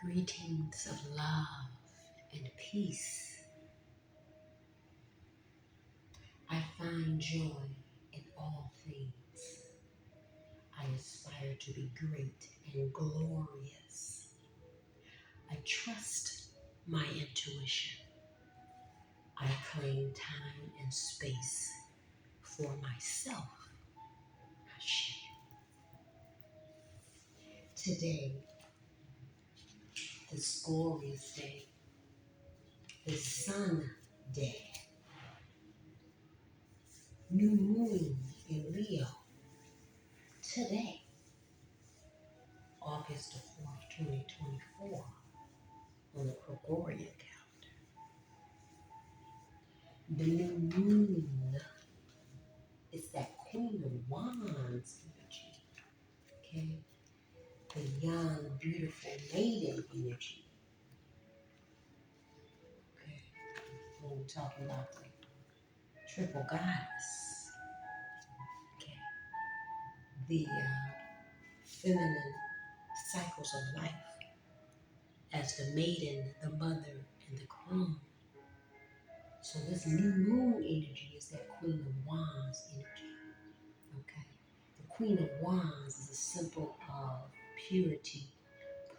Greetings of love and peace. I find joy in all things. I aspire to be great and glorious. I trust my intuition. I claim time and space for myself. Hashem. Today, this glorious day, this sun day, new moon in Leo. Today, August the 4th, 2024, on the Gregorian calendar. The new moon is that Queen of Wands energy, okay? The young, beautiful maiden energy, okay? When we're talking about the triple goddess, okay? The feminine cycles of life as the maiden, the mother, and the crone. So this new moon energy is that Queen of Wands energy, okay? The Queen of Wands is a symbol of purity,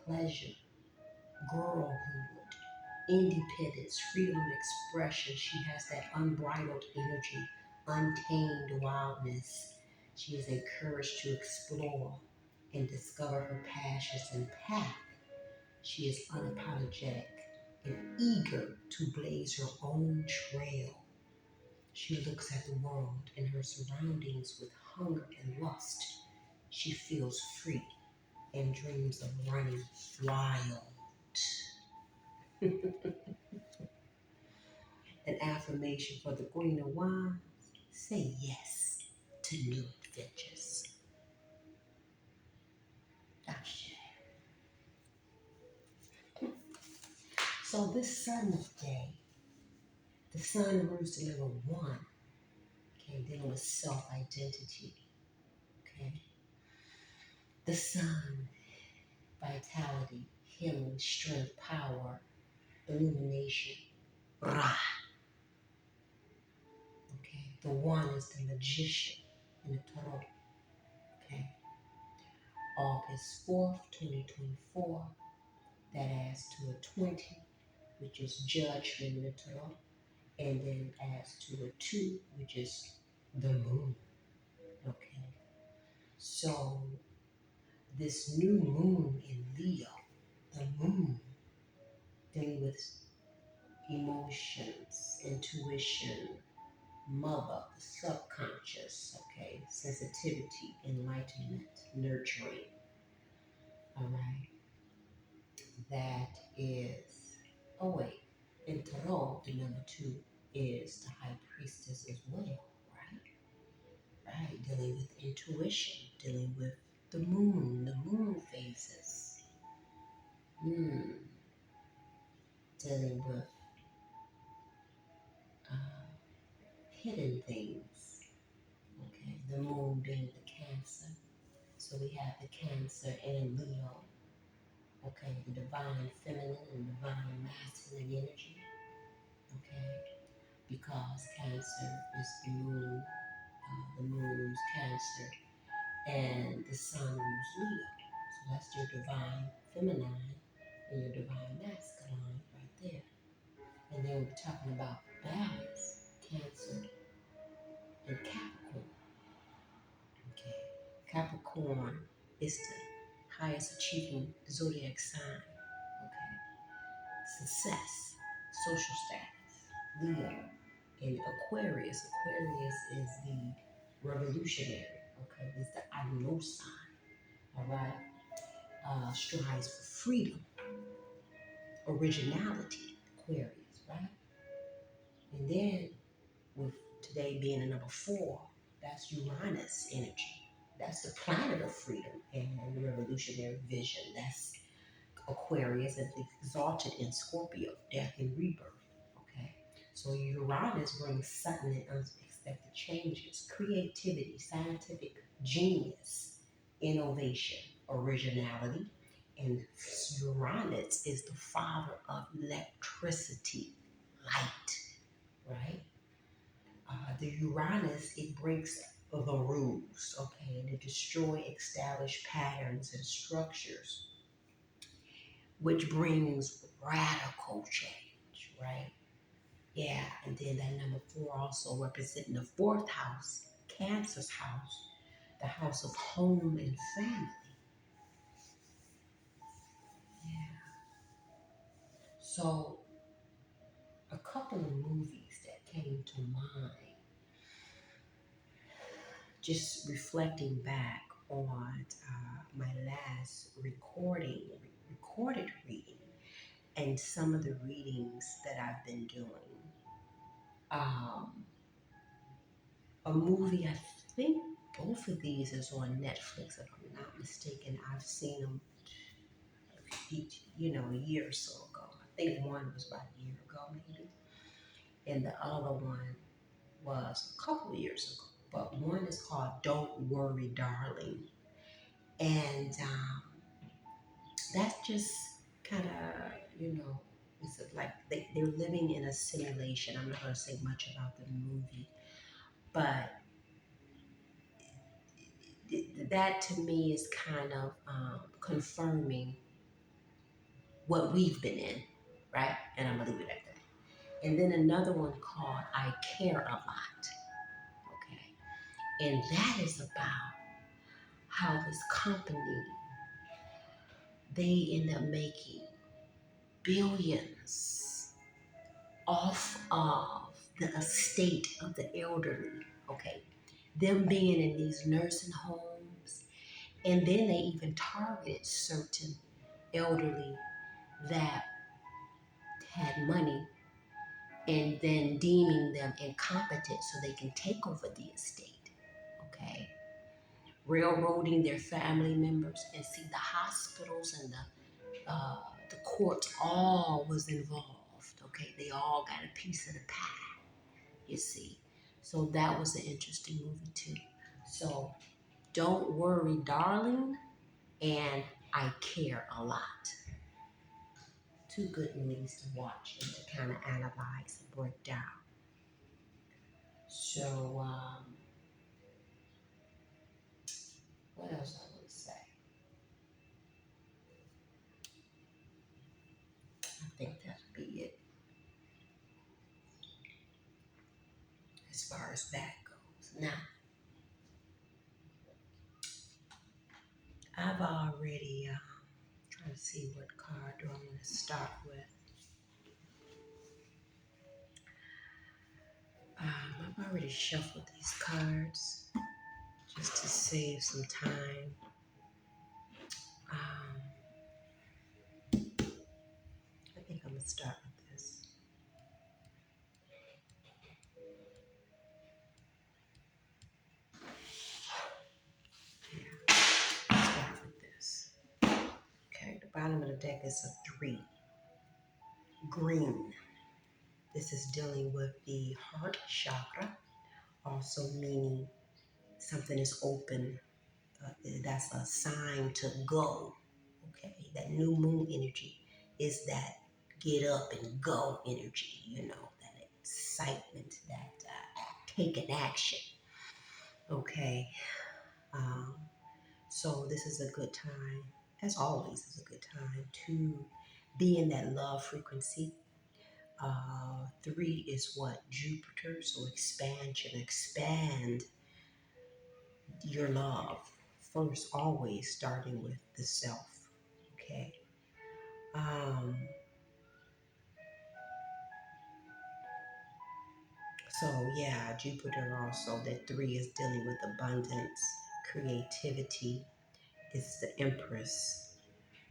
pleasure, girlhood, independence, freedom of expression. She has that unbridled energy, untamed wildness. She is encouraged to explore and discover her passions and path. She is unapologetic and eager to blaze her own trail. She looks at the world and her surroundings with hunger and lust. She feels free and dreams of running wild. An affirmation for the Queen of Wands: say yes to new adventures. Ashe. So this sun day, the sun rules to level 1, okay, dealing with self-identity, okay? The sun, vitality, healing, strength, power, illumination, Ra, okay? The 1 is the magician in the Tarot, okay? August 4th, 2024, that adds to a 20, which is judgment in the Tarot, and then adds to a 2, which is the moon, okay? So this new moon in Leo, the moon, dealing with emotions, intuition, mother, the subconscious, okay, sensitivity, enlightenment, nurturing, all right? That is, oh wait, in Tarot, the number 2 is the high priestess as well, right? Right, dealing with intuition, dealing with the moon phases, dealing with uh, hidden things, okay? The moon being the Cancer. So we have the Cancer and Leo, okay? The divine feminine and divine masculine energy, okay? Because Cancer is the moon's Cancer, and the sun rules Leo. So that's your divine feminine and your divine masculine right there. And then we're talking about balance, Cancer and Capricorn. Okay. Capricorn is the highest achieving zodiac sign. Okay. Success, social status, Leo. And Aquarius. Aquarius is the revolutionary. Okay. It's the I know sign. All right. Strives for freedom, originality, Aquarius, right? And then with today being the number 4, that's Uranus energy. That's the planet of freedom and revolutionary vision. That's Aquarius and exalted in Scorpio, death and rebirth. Okay, so Uranus brings sudden and unexpected changes, creativity, scientific genius, innovation, originality, And Uranus is the father of electricity, light, right? The Uranus, it breaks the rules, okay, and it destroys established patterns and structures, which brings radical change, right? Yeah, and then that number four also representing the fourth house, Cancer's house, the house of home and family. Yeah. So a couple of movies that came to mind, just reflecting back on my last recorded reading, and some of the readings that I've been doing. Um, a movie, I think both of these is on Netflix, if I'm not mistaken. I've seen them each, a year or so ago. I think one was about a year ago, maybe, and the other one was a couple years ago. But one is called "Don't Worry, Darling," and that's just kind of, it's like they're living in a simulation. I'm not going to say much about the movie, but that to me is kind of confirming what we've been in, right? And I'm gonna leave it at that. And then another one called "I Care a Lot," okay? And that is about how this company, they end up making billions off of the estate of the elderly, okay? Them being in these nursing homes, and then they even targeted certain elderly that had money and then deeming them incompetent so they can take over the estate, okay? Railroading their family members, and see the hospitals and the courts all was involved, okay? They all got a piece of the pie, you see. So that was an interesting movie too. So "Don't Worry, Darling," and "I Care a Lot." Two good movies to watch and to kind of analyze and break down. So, what else I would say? I think that'd be it as far as that goes. Now, I've already trying to see what card do I want to start with. I've already shuffled these cards just to save some time. I think I'm gonna start with this. Yeah, start with this. Okay, the bottom of the deck is a 3. Green. This is dealing with the heart chakra, also meaning something is open. That's a sign to go. Okay, that new moon energy is that get up and go energy. That excitement, that taking action. Okay, um, so this is a good time, as always, is a good time to be in that love frequency. 3 is what? Jupiter. So expansion, expand your love. First, always starting with the self. Okay. Um, so yeah, Jupiter also, that 3 is dealing with abundance, creativity. It's the Empress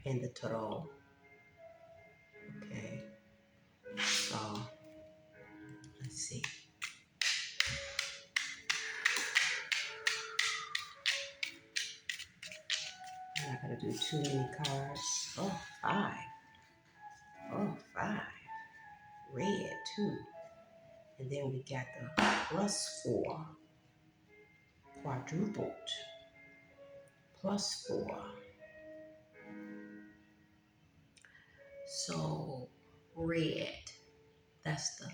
and the Tarot. Okay. So let's see. I'm not gonna do too many cards. Oh, 5. Oh, 5. Red too. And then we got the +4, quadrupled, +4, So red, that's the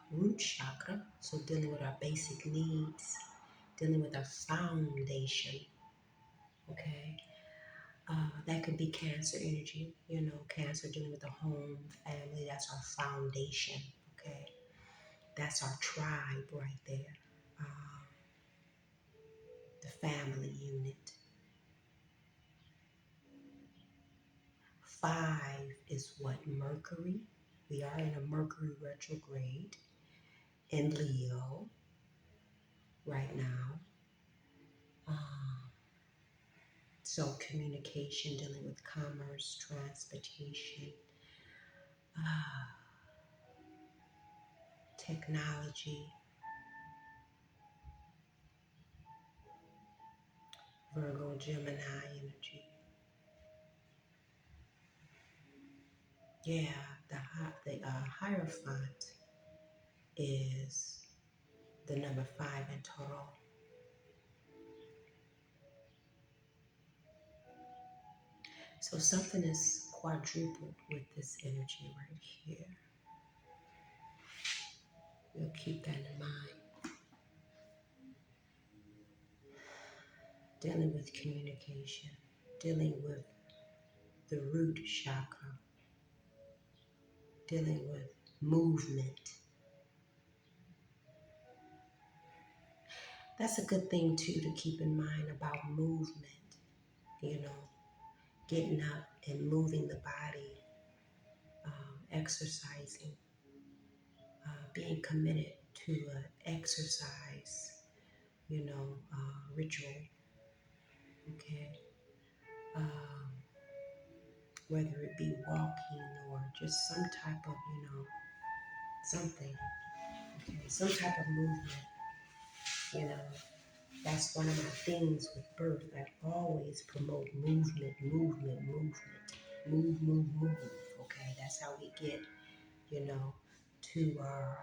root chakra. So dealing with our basic needs, dealing with our foundation. Okay. That could be Cancer energy, Cancer dealing with the home, family, that's our foundation, okay? That's our tribe right there, uh, the family unit. 5 is what? Mercury. We are in a Mercury retrograde in Leo right now. So communication, dealing with commerce, transportation, uh, technology. Virgo, Gemini energy. Yeah, the Hierophant is the number 5 in Taurus. So something is quadrupled with this energy right here. We'll keep that in mind. Dealing with communication, dealing with the root chakra, dealing with movement. That's a good thing too to keep in mind about movement, getting up and moving the body, exercising, being committed to an exercise, ritual, okay? Whether it be walking or just some type of, something, okay? Some type of movement, you know? That's one of my things with birth. I always promote movement, movement, movement. Move, move, move, okay? That's how we get, to our,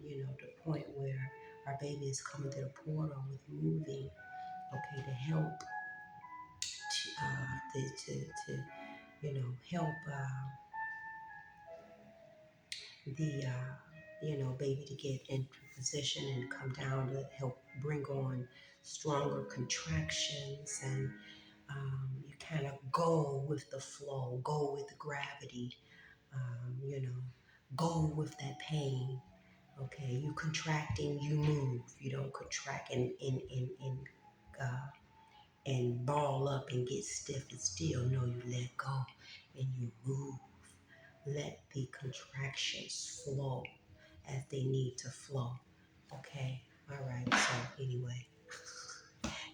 the point where our baby is coming to the portal with moving, okay, to help, help the, baby to get into position and come down to help bring on stronger contractions and you kind of go with the flow, go with the gravity, go with that pain. Okay, you contracting, you move. You don't contract and ball up and get stiff and still. No, you let go and you move. Let the contractions flow as they need to flow. Okay, all right. So anyway,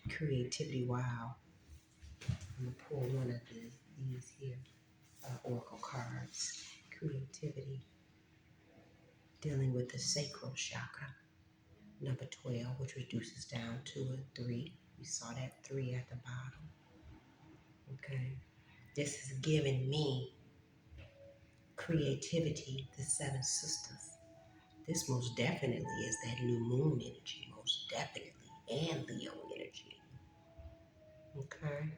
creativity. Wow, I'm gonna pull one of these here oracle cards. Creativity, dealing with the sacral chakra. Number 12, which reduces down to a 3. We saw that 3 at the bottom. Okay. This is giving me creativity, the 7 sisters. This most definitely is that new moon energy, most definitely, and Leo energy. Okay.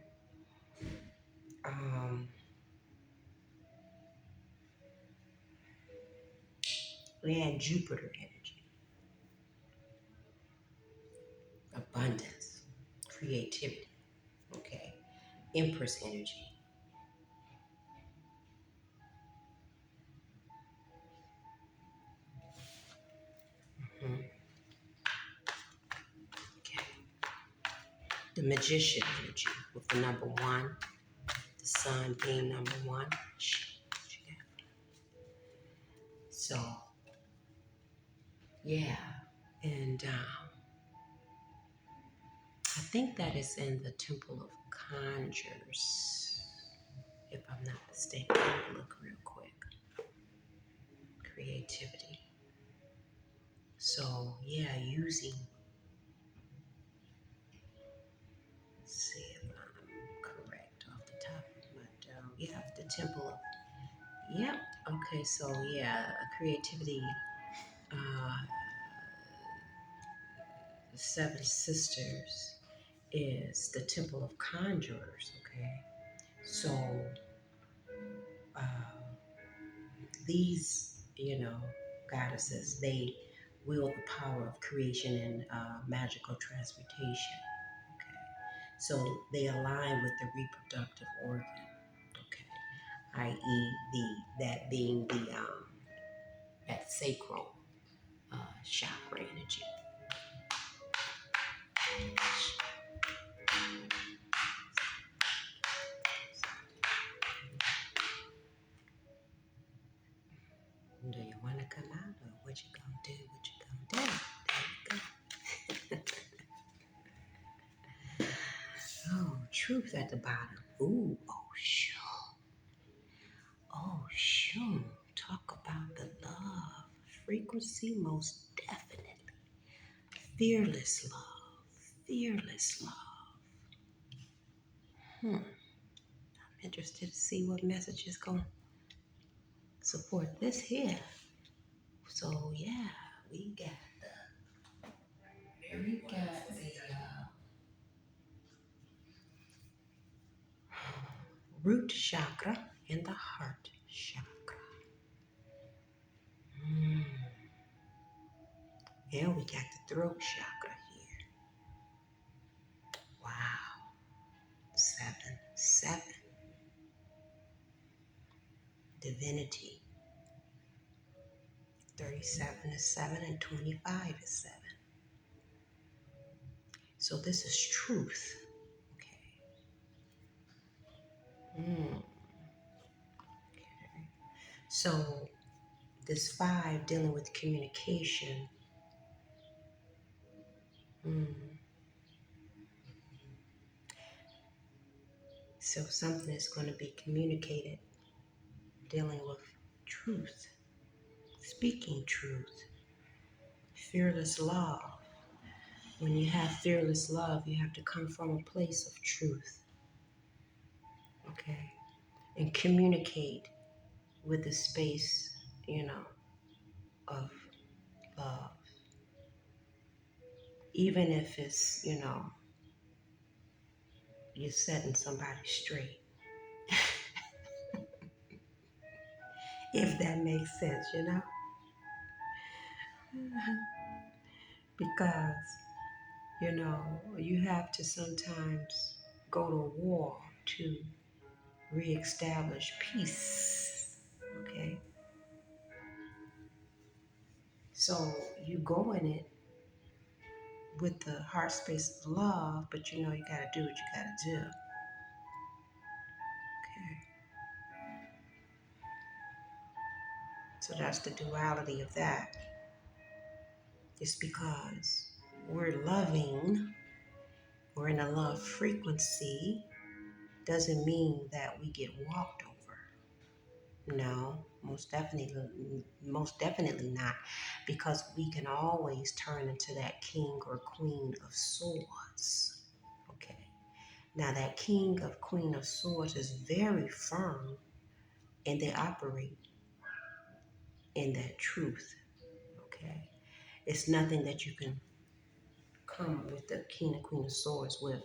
And Jupiter energy, abundance, creativity. Okay. Empress energy. Mhm. Okay. The magician energy with the number 1, the sun being number 1. So, yeah. And I think that is in the Temple of Conjures, if I'm not mistaken. Let me look real quick. Creativity. So, yeah, using, let's see if I'm correct off the top of my dome. Yeah, the Temple of, yep. Okay, so yeah, creativity, uh, the 7 sisters is the Temple of Conjurers, okay? So these, goddesses, they wield the power of creation and magical transmutation. Okay, so they align with the reproductive organ. Okay, i.e., that being the that sacral chakra energy. Do you want to come out, or what you gonna do? What you gonna do? There you go. Oh, truth at the bottom. Ooh, oh sure. Oh sure. Talk about the love. Frequency, most definitely. Fearless love. Fearless love. I'm interested to see what message is gonna support this here. So yeah, we got the root chakra and the heart chakra. Mm. And we got the throat chakra here. Wow. 7, 7. Divinity. 37 is 7 and 25 is 7. So this is truth. Okay. Mm. Okay. So this 5 dealing with communication. Mm. So something is going to be communicated dealing with truth, speaking truth, fearless love. When you have fearless love, you have to come from a place of truth, okay? And communicate with the space, of love. Even if it's, you're setting somebody straight, if that makes sense. Because, you have to sometimes go to war to reestablish peace, okay? So you go in it with the heart space of love, but you gotta do what you gotta do. Okay. So that's the duality of that. It's because we're loving, we're in a love frequency, doesn't mean that we get walked over. No, most definitely not. Because we can always turn into that king or queen of swords. Okay. Now that king of queen of swords is very firm, and they operate in that truth. Okay. It's nothing that you can come with the king and queen of swords with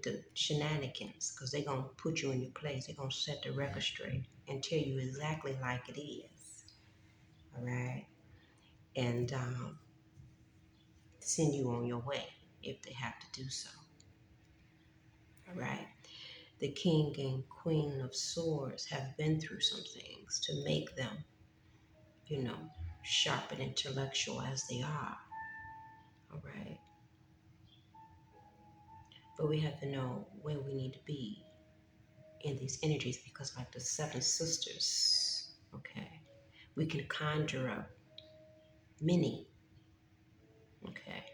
the shenanigans, because they're going to put you in your place. They're going to set the record straight and tell you exactly like it is. All right. And send you on your way if they have to do so. All right. The king and queen of swords have been through some things to make them, sharp and intellectual as they are. All right. But we have to know where we need to be in these energies, because like the 7 sisters, okay, we can conjure up many. Okay.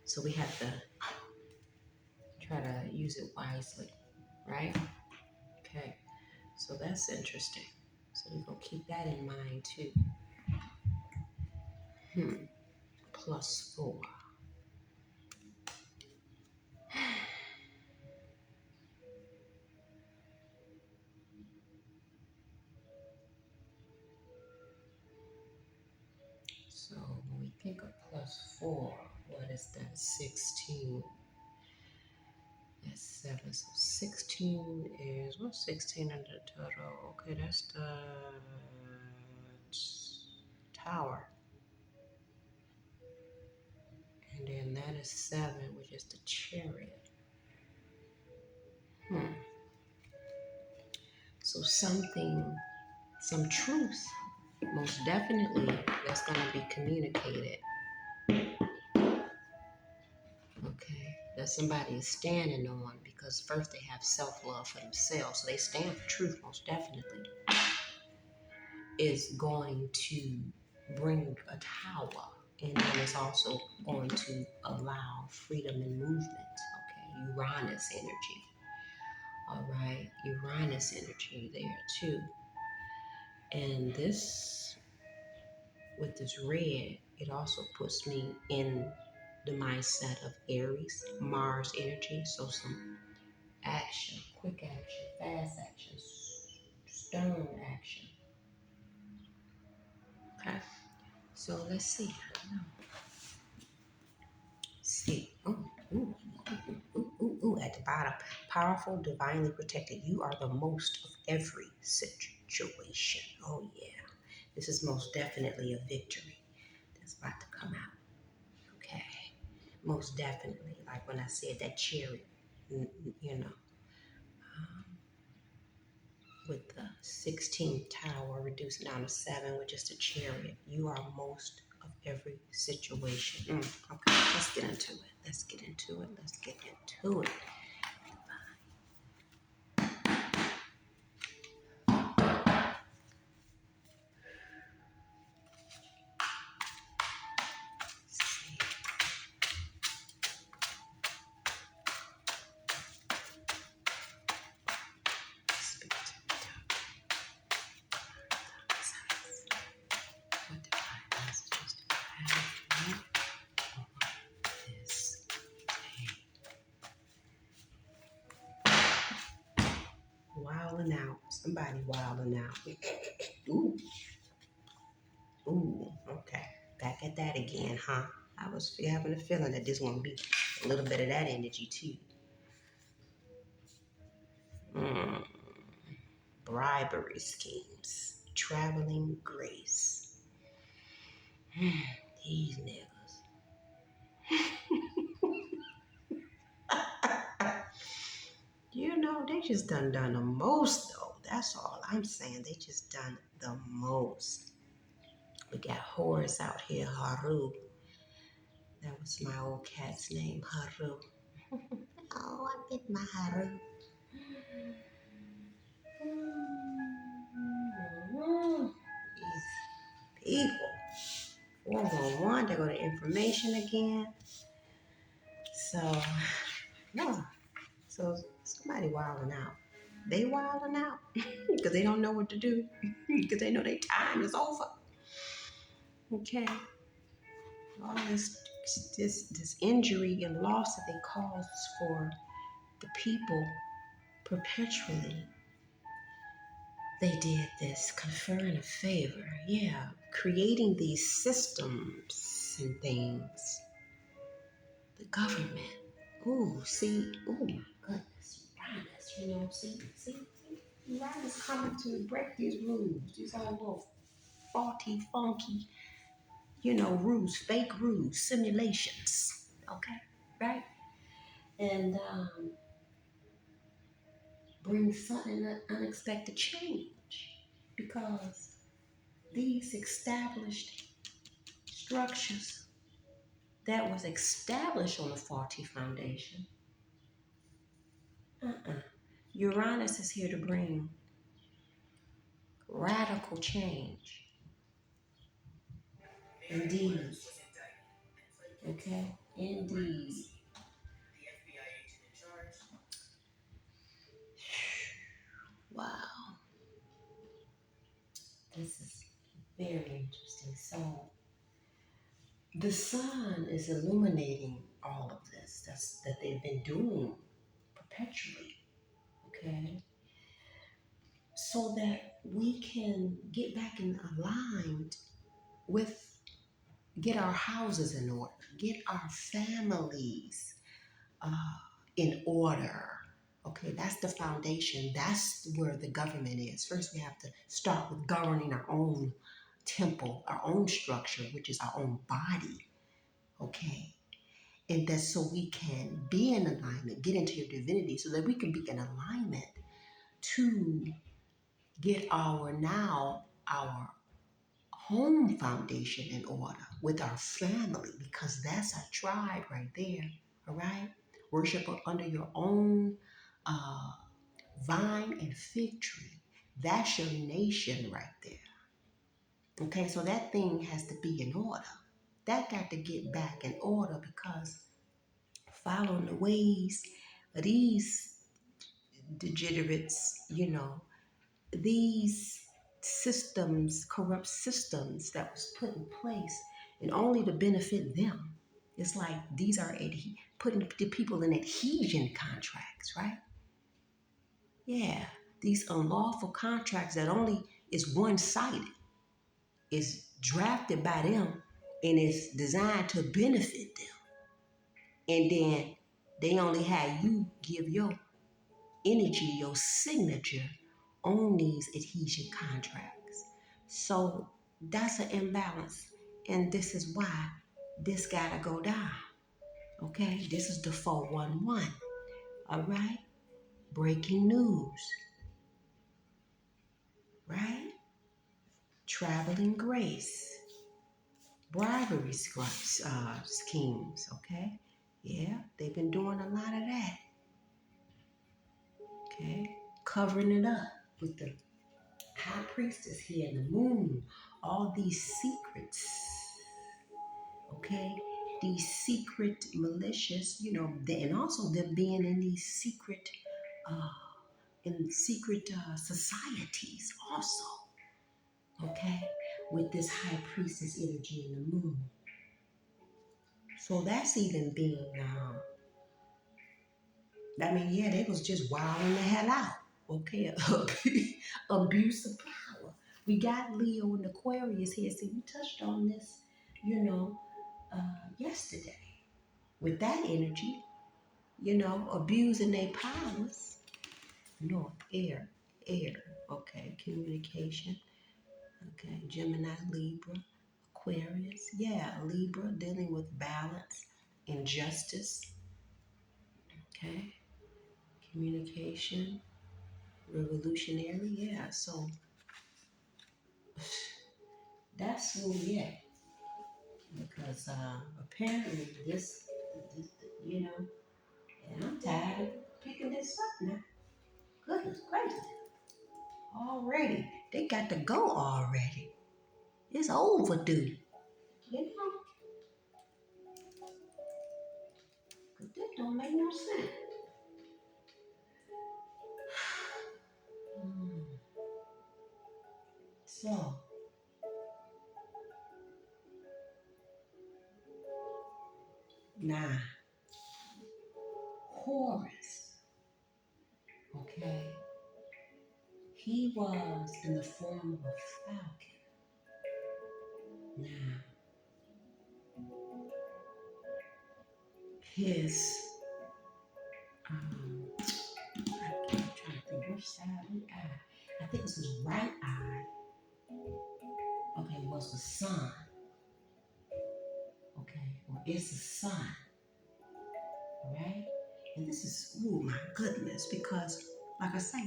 So we have to try to use it wisely, right? Okay. So that's interesting. So we're going to keep that in mind too. +4. So when we think of +4, what is that? 16. That's 7. So 16 is, what's 16 in the total? Okay, that's the tower. And then that is 7, which is the chariot. So some truth, most definitely, that's going to be communicated. Okay, that somebody is standing on, because first they have self-love for themselves, so they stand for truth, most definitely, is going to bring a tower, and then it's also going to allow freedom and movement. Okay, Uranus energy. All right, Uranus energy there too. And this, with this red, it also puts me in the mindset of Aries, Mars energy. So some action, quick action, fast action, stern action. Okay, so let's see. See, at the bottom, powerful, divinely protected. You are the most of every situation. Oh yeah, this is most definitely a victory that's about to come out. Okay, most definitely. Like when I said that chariot, you know, with the 16th tower reducing down to 7, which is the chariot. You are most of every situation. Okay, let's get into it. Let's get into it. Let's get into it. Wilding out. Somebody wilding out. Ooh. Ooh. Okay. Back at that again, huh? I was having a feeling that this one would be a little bit of that energy too. Bribery schemes. Traveling grace. These niggas. You know, they just done the most though. That's all I'm saying. They just done the most. We got Horus out here, Haru. That was my old cat's name, Haru. Oh, I get my Haru. These people. 411, they go to information again. So, no. So somebody wilding out. They wilding out because they don't know what to do because they know their time is over. Okay, all this injury and loss that they cause for the people perpetually. They did this, conferring a favor. Yeah, creating these systems and things. The government. Ooh, see, oh my goodness, Uranus, see, Uranus coming to break these rules, these all little faulty, funky, rules, fake rules, simulations, okay, right? And bring sudden, unexpected change because these established structures that was established on a faulty foundation. Uranus is here to bring radical change. Indeed. Okay? Indeed. Wow. This is very interesting. So, the sun is illuminating all of this that they've been doing perpetually. Okay? So that we can get back in aligned with, get our houses in order, get our families in order, Okay, that's the foundation. That's where the government is. First, we have to start with governing our own temple, our own structure, which is our own body. Okay, and that's so we can be in alignment, get into your divinity, so that we can be in alignment to get our home foundation in order with our family, because that's our tribe right there. All right, worship under your own uh, vine and fig tree. That's your nation right there. Okay, so that thing has to be in order. That got to get back in order, because following the ways of these degenerates, these systems, corrupt systems that was put in place and only to benefit them. It's like these are putting the people in adhesion contracts, right? Yeah, these unlawful contracts that only is one-sided, is drafted by them and is designed to benefit them. And then they only have you give your energy, your signature on these adhesion contracts. So that's an imbalance. And this is why this gotta go down. Okay, this is the 411. All right, breaking news, right? Traveling grace, bribery schemes. Okay, yeah, they've been doing a lot of that. Okay, covering it up with the high priestess here in the moon, all these secrets, okay? These secret malicious, and also them being in these uh, secret societies also, okay? With this high priestess energy in the moon. So that's even being, yeah, they was just wilding the hell out, okay? Abuse of power. We got Leo and Aquarius here. See, we touched on this, yesterday with that energy, abusing their powers. North, air, okay, communication, okay, Gemini, Libra, Aquarius, yeah, Libra, dealing with balance, injustice, okay, communication, revolutionary, yeah, so that's where we at, because apparently this, and I'm tired of picking this up now. Goodness gracious. Already. They got to go already. It's overdue. You know? 'Cause this don't make no sense. Mm. So, now, Horus, okay, he was in the form of a falcon. Now, his, I'm trying to think which side, which eye. I think it was his right eye, okay, was the sun, okay, or is the sun, right? And this is, oh my goodness, because like I say,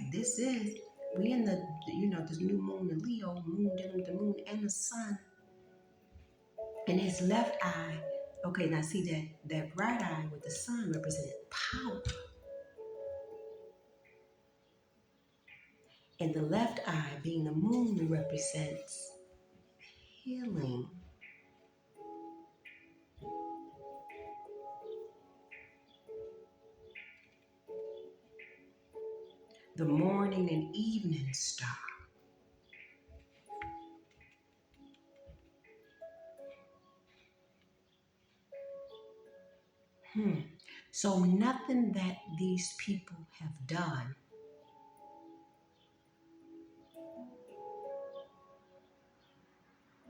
we in this new moon in Leo, moon dealing with the moon and the sun. And his left eye, okay, now see that right eye with the sun represented power. And the left eye, being the moon, represents healing. The morning and evening star. So nothing that these people have done,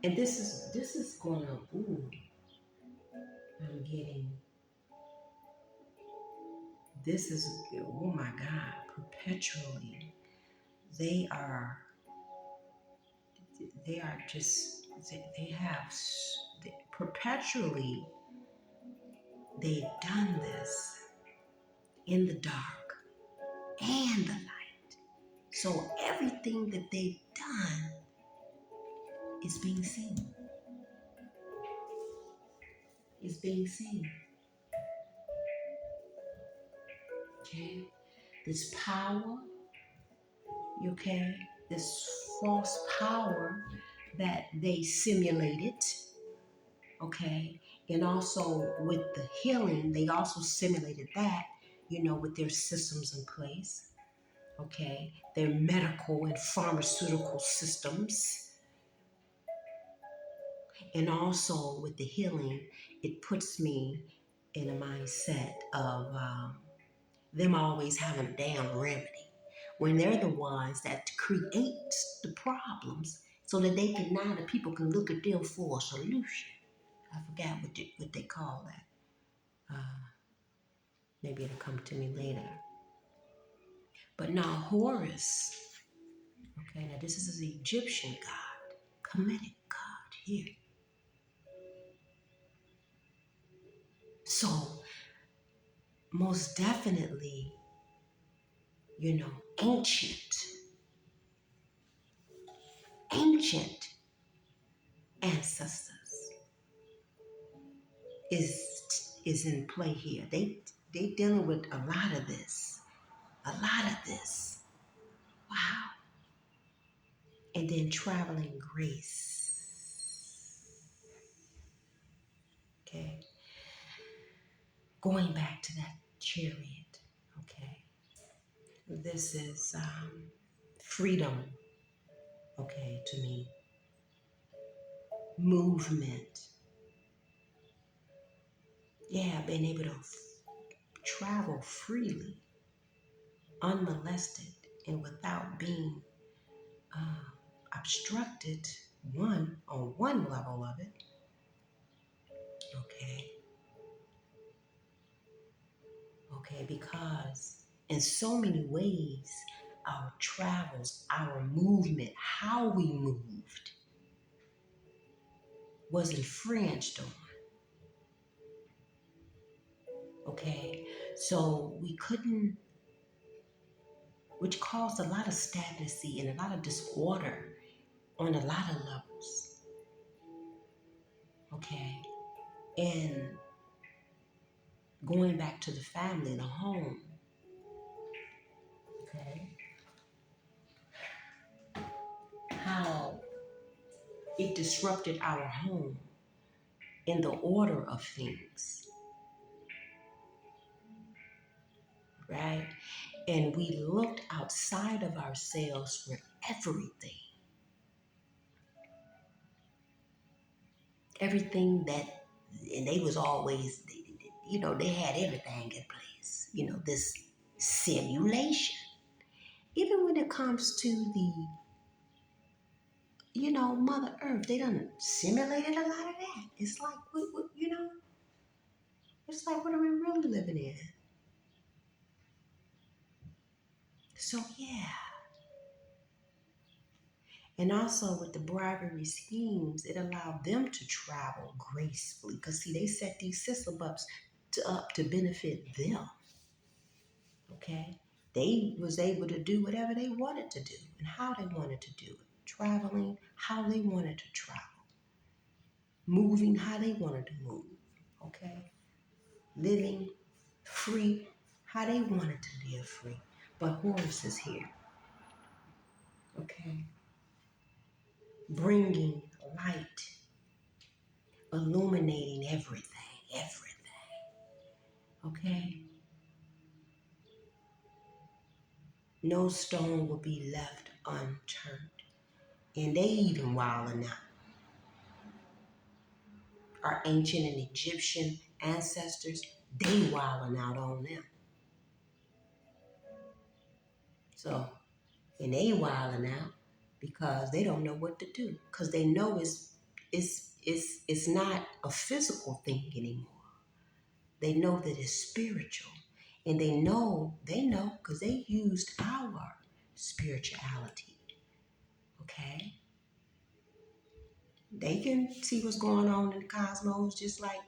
and this is gonna, I'm getting This is, oh my God, perpetually. They are, they are just, they have, perpetually, they've done this in the dark and the light. So everything that they've done is being seen. Is being seen. Okay? This power, okay? This false power that they simulated, okay? And also with the healing, they also simulated that, with their systems in place, okay? Their medical and pharmaceutical systems. And also with the healing, it puts me in a mindset of them always having a damn remedy when they're the ones that create the problems so that the people can look at them for a solution. I forgot what they call that. Maybe it'll come to me later. But now Horus, okay, now this is the Egyptian god, Kemetic god here. So most definitely, ancient ancient ancestors is in play here. They dealing with a lot of this. A lot of this. Wow. And then traveling grace. Okay. Going back to that chariot. Okay. This is freedom. Okay, to me. Movement. Yeah, being able to travel freely, unmolested, and without being obstructed on one level of it. Okay, because in so many ways our travels, our movement, how we moved was infringed on. Okay, so we couldn't, which caused a lot of stagnancy and a lot of disorder on a lot of levels. Okay, and going back to the family, the home. Okay, how it disrupted our home in the order of things, right? And we looked outside of ourselves for everything. Everything that, and they was always, they had everything in place. This simulation. Even when it comes to the, Mother Earth, they done simulated a lot of that. It's like, it's like, what are we really living in? So, yeah. And also with the bribery schemes, it allowed them to travel gracefully. Because see, they set these systems up to benefit them. Okay? They was able to do whatever they wanted to do and how they wanted to do it. Traveling how they wanted to travel. Moving how they wanted to move. Okay? Living free how they wanted to live free. But Horus is here. Okay? Bringing light, illuminating everything. Okay? No stone will be left unturned. And they even wilding out. Our ancient and Egyptian ancestors, they wilding out on them. So, and they wilding out because they don't know what to do. Because they know it's not a physical thing anymore. They know that it's spiritual. And they know because they used our spirituality. Okay? They can see what's going on in the cosmos just like,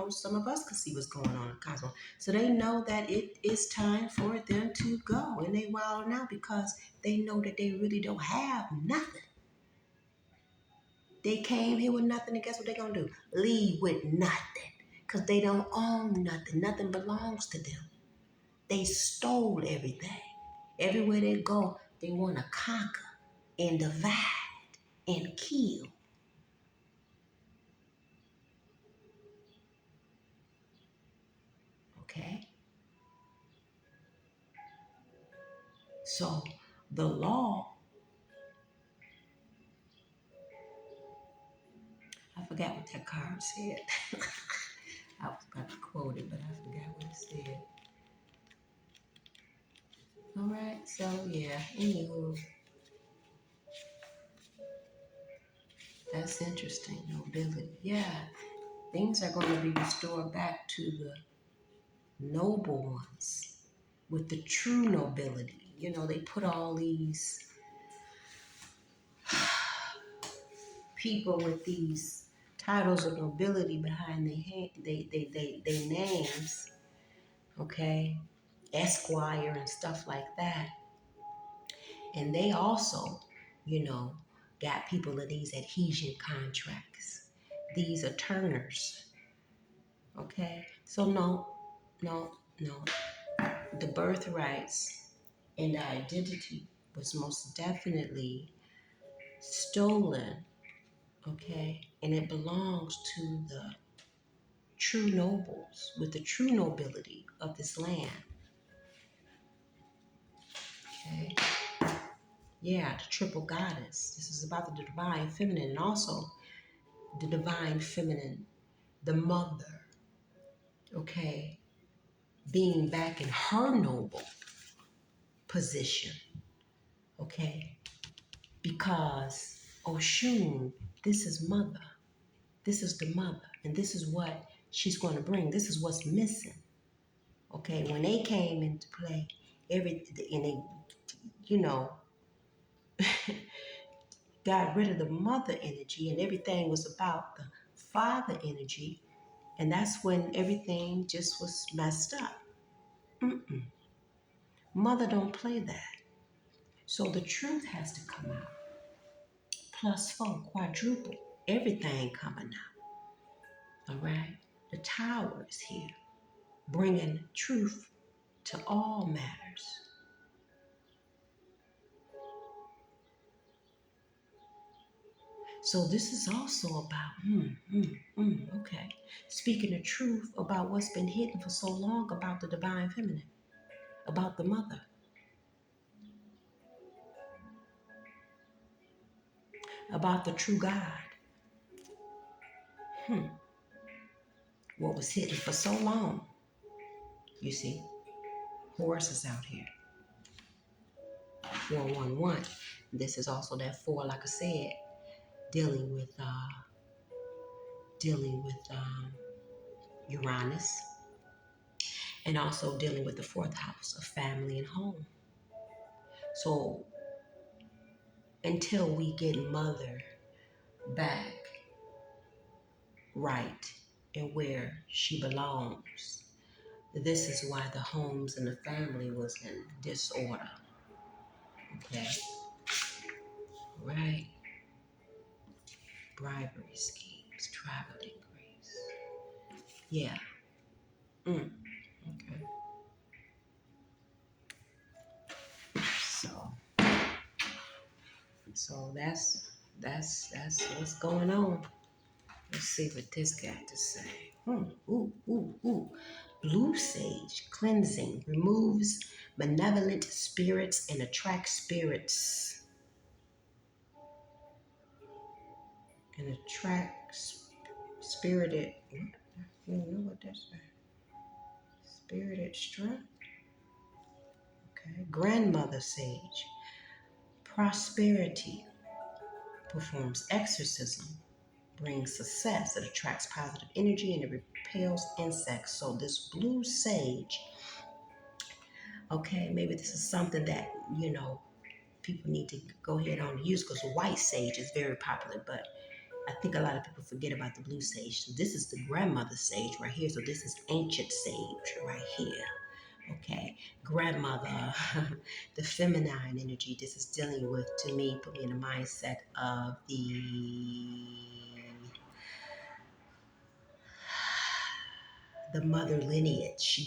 some of us can see what's going on in the cosmos. So they know that it is time for them to go. And they wilding out because they know that they really don't have nothing. They came here with nothing, and guess what they're going to do? Leave with nothing. Because they don't own nothing. Nothing belongs to them. They stole everything. Everywhere they go, they want to conquer and divide and kill. Okay? So the law, I forgot what that card said. I was about to quote it, but I forgot what it said. All right, so yeah, anywho, that's interesting. Nobility. Yeah, things are going to be restored back to the noble ones with the true nobility. They put all these people with these titles of nobility behind their names, okay? Esquire and stuff like that. And they also, you know, got people of these adhesion contracts. These attorneys, okay? So no. The birthrights and the identity was most definitely stolen, okay? And it belongs to the true nobles with the true nobility of this land, okay? Yeah, the triple goddess. This is about the divine feminine and also the divine feminine, the mother, okay, being back in her noble position, okay? Because Oshun, this is mother. This is the mother. And this is what she's going to bring. This is what's missing. Okay, when they came into play, and they, you know, got rid of the mother energy and everything was about the father energy, and that's when everything just was messed up. Mm-mm. Mother don't play that. So the truth has to come out. Plus four, quadruple, everything coming out. All right? The tower is here, bringing truth to all matters. So this is also about, okay. Speaking the truth about what's been hidden for so long about the divine feminine, about the mother, about the true God. What was hidden for so long, you see. Horus is out here. 411. This is also that four, like I said, dealing with Uranus, and also dealing with the fourth house of family and home. So until we get mother back right and where she belongs, this is why the homes and the family was in disorder. Okay, right? Bribery schemes, traveling grace. Yeah. Okay. So, that's what's going on. Let's see what this got to say. Ooh. Blue sage cleansing removes malevolent spirits and attracts spirits. And attracts spirited. What? You don't know what that's at. Spirited strength. Okay. Grandmother sage. Prosperity. Performs exorcism. Brings success. It attracts positive energy and it repels insects. So this blue sage Okay, maybe this is something that, people need to go ahead on and use, because white sage is very popular, but I think a lot of people forget about the blue sage. So this is the grandmother sage right here. So this is ancient sage right here. Okay, grandmother, the feminine energy. This is dealing with, to me, put me in the mindset of the mother lineage,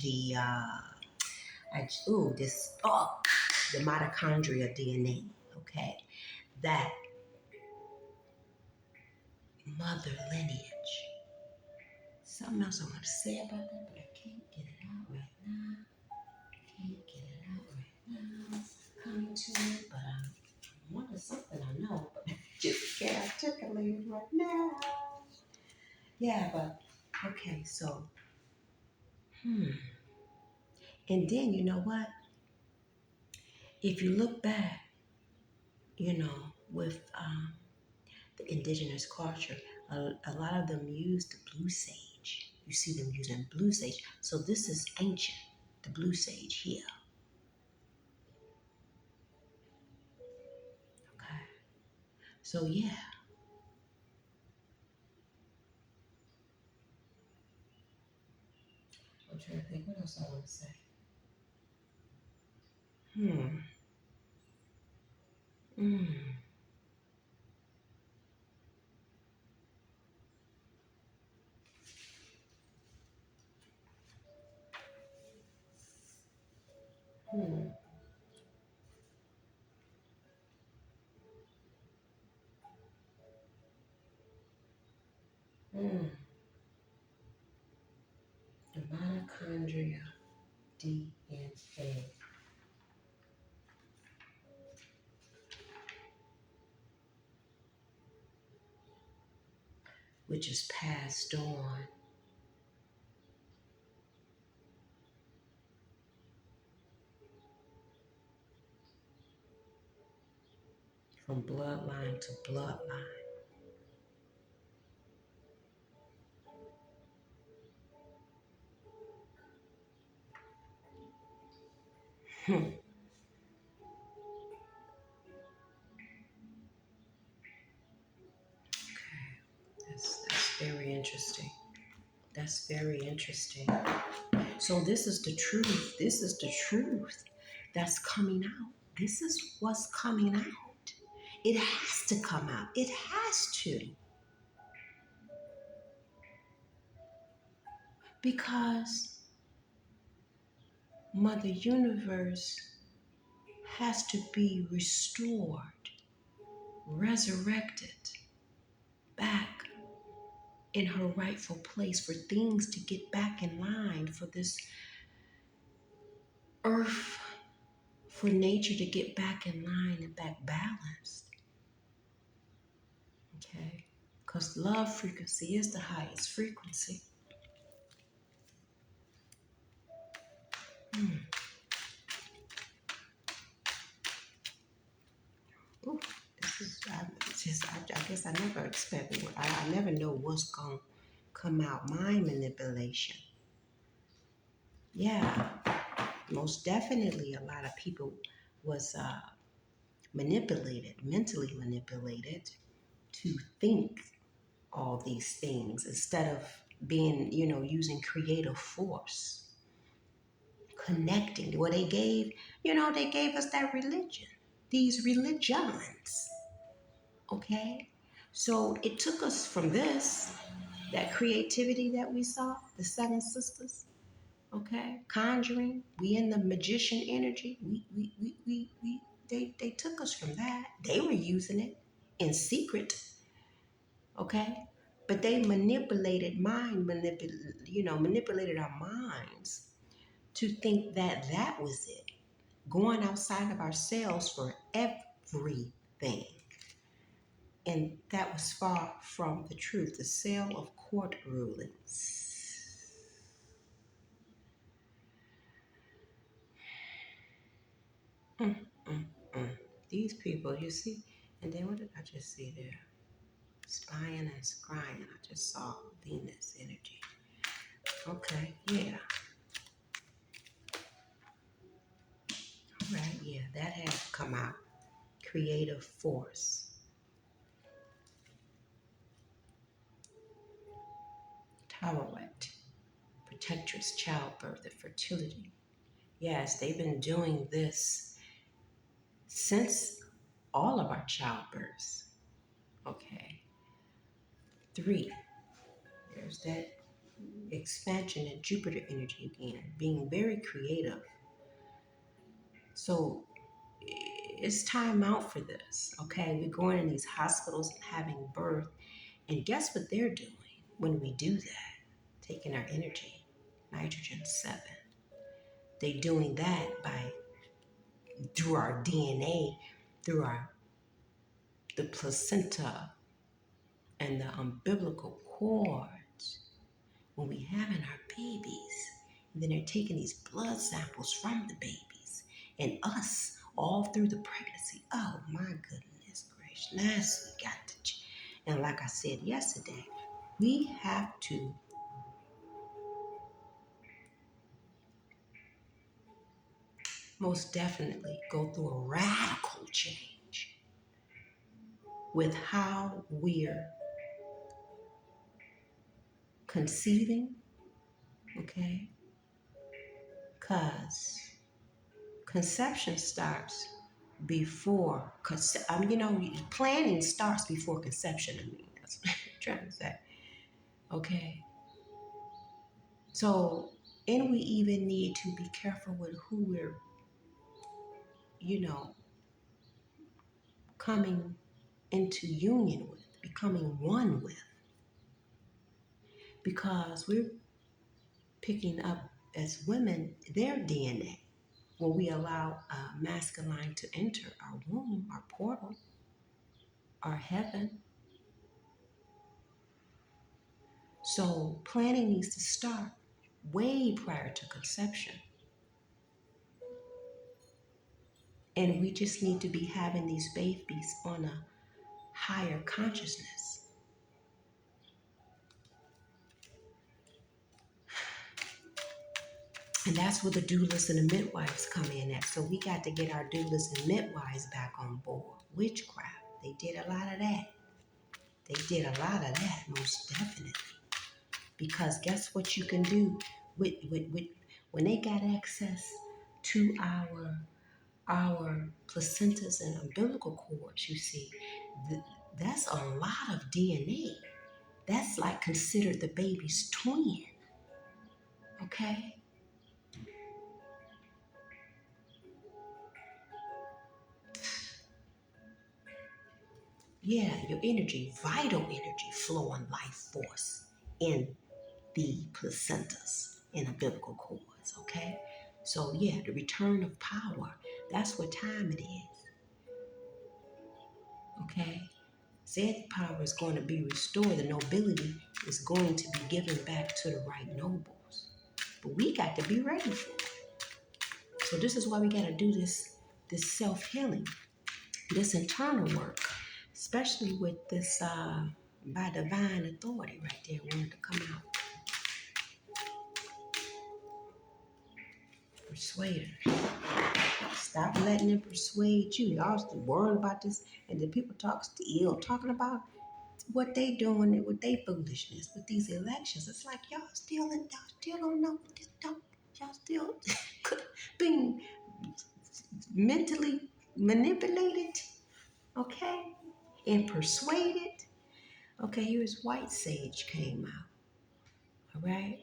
the mitochondria DNA. Okay, that mother lineage. Something else I want to say about that, but I can't get it out right now. Can't get it out right now. Coming to it, but I'm wanting something I know, but just can't articulate it right now. Yeah, but okay, so and then you know what? If you look back, with the indigenous culture, a lot of them use the blue sage. You see them using blue sage. So this is ancient, the blue sage here. Okay. So yeah, I'm trying to think what else I want to say. Hmm. Mm. Hmm. Hmm. The mitochondria DNA, which is passed on from bloodline to bloodline. Hmm. That's very interesting. That's very interesting. So this is the truth. This is the truth that's coming out. This is what's coming out. It has to come out. It has to. Because Mother Universe has to be restored, resurrected back in her rightful place, for things to get back in line, for this earth, for nature to get back in line and back balanced. Okay? Because love frequency is the highest frequency. Ooh, I guess I never expected, I never know what's going to come out. Mind manipulation. Yeah, most definitely a lot of people was manipulated, mentally manipulated to think all these things instead of being, using creative force, connecting. Well, they gave us that religion, these religions. Okay? So it took us from that creativity that we saw, the seven sisters, okay? Conjuring, we in the magician energy. They took us from that. They were using it in secret, okay? But they manipulated our minds to think that that was it. Going outside of ourselves for everything. And that was far from the truth. The sale of court rulings. Mm, mm, mm. These people, you see, and then what did I just see there? Spying and scrying. I just saw Venus energy. Okay, yeah. that had to come out. Creative force. Tolerant. Protectress, childbirth, and fertility. Yes, they've been doing this since all of our childbirths. Okay. 3, there's that expansion and Jupiter energy again, being very creative. So it's time out for this. Okay. We're going in these hospitals and having birth. And guess what they're doing when we do that? Taking our energy, nitrogen 7. They're doing that by through our DNA, through the placenta and the umbilical cords when we having our babies. And then they're taking these blood samples from the babies and us all through the pregnancy. Oh my goodness gracious. Now we got to and like I said yesterday, we have to most definitely go through a radical change with how we're conceiving, okay? Because conception starts before, planning starts before conception. I mean, that's what I'm trying to say, okay? So, and we even need to be careful with who we're, coming into union with, becoming one with, because we're picking up as women their DNA when we allow masculine to enter our womb, our portal, our heaven. So planning needs to start way prior to conception. And we just need to be having these babies on a higher consciousness. And that's where the doulas and the midwives come in at. So we got to get our doulas and midwives back on board. Witchcraft, they did a lot of that. They did a lot of that, most definitely. Because guess what you can do with when they got access to our placentas and umbilical cords, you see, that's a lot of DNA. That's like considered the baby's twin. Okay? Yeah, your energy, vital energy, flowing life force in the placentas and umbilical cords, okay? So yeah, the return of power, that's what time it is, okay? Said power is going to be restored. The nobility is going to be given back to the right nobles. But we got to be ready for it. So this is why we got to do this self-healing, this internal work, especially with this by divine authority right there wanting to come out. Persuader. Stop letting them persuade you. Y'all still worrying about this, and then people talking about what they doing with their foolishness with these elections. It's like y'all still don't know what this don't. Y'all still being mentally manipulated, okay, and persuaded. Okay, here's white sage came out. All right,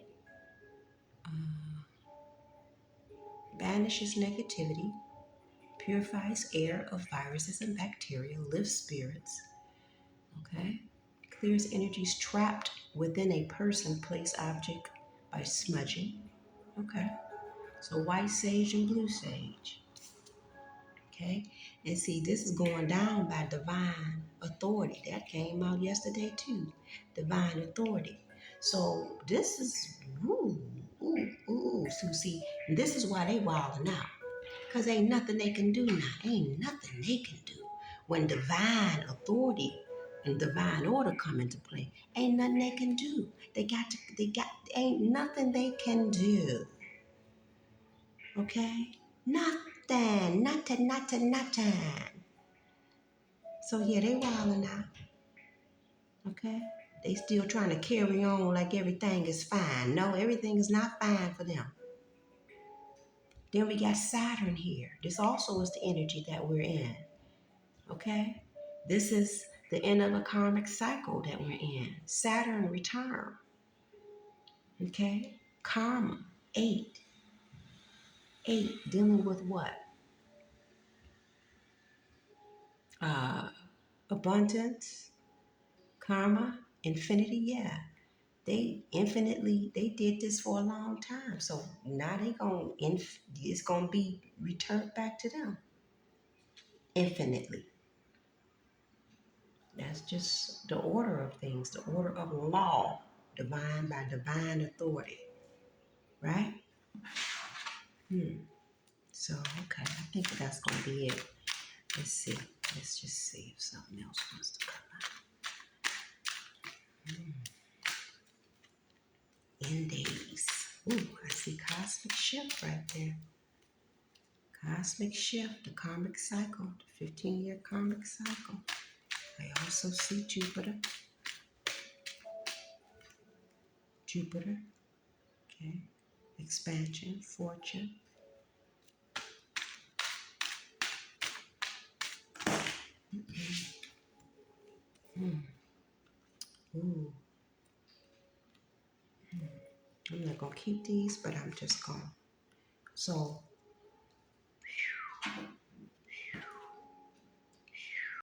banishes negativity, purifies air of viruses and bacteria, lifts spirits. Okay, clears energies trapped within a person, place, object by smudging. Okay. So white sage and blue sage. Okay. And see, this is going down by divine authority. That came out yesterday too. Divine authority. So this is So see, this is why they wilding out. Because ain't nothing they can do now. Ain't nothing they can do. When divine authority and divine order come into play, ain't nothing they can do. Ain't nothing they can do. Okay? Nothing. nothing. Nothing. So yeah, they wilding out. Okay? They still trying to carry on like everything is fine. No, everything is not fine for them. Then we got Saturn here. This also is the energy that we're in. Okay? This is the end of a karmic cycle that we're in. Saturn return. Okay? Karma. 8. 8 dealing with what? Abundance, karma, infinity. Yeah. They did this for a long time. So now it's gonna be returned back to them infinitely. That's just the order of things, the order of law, divine by divine authority, right? So, okay, I think that's going to be it. Let's see. Let's just see if something else wants to come out. End days. Ooh, I see cosmic shift right there. Cosmic shift, the karmic cycle, the 15-year karmic cycle. I also see Jupiter. Jupiter, okay. Expansion, fortune. Ooh, I'm not going to keep these, but I'm just going to. So,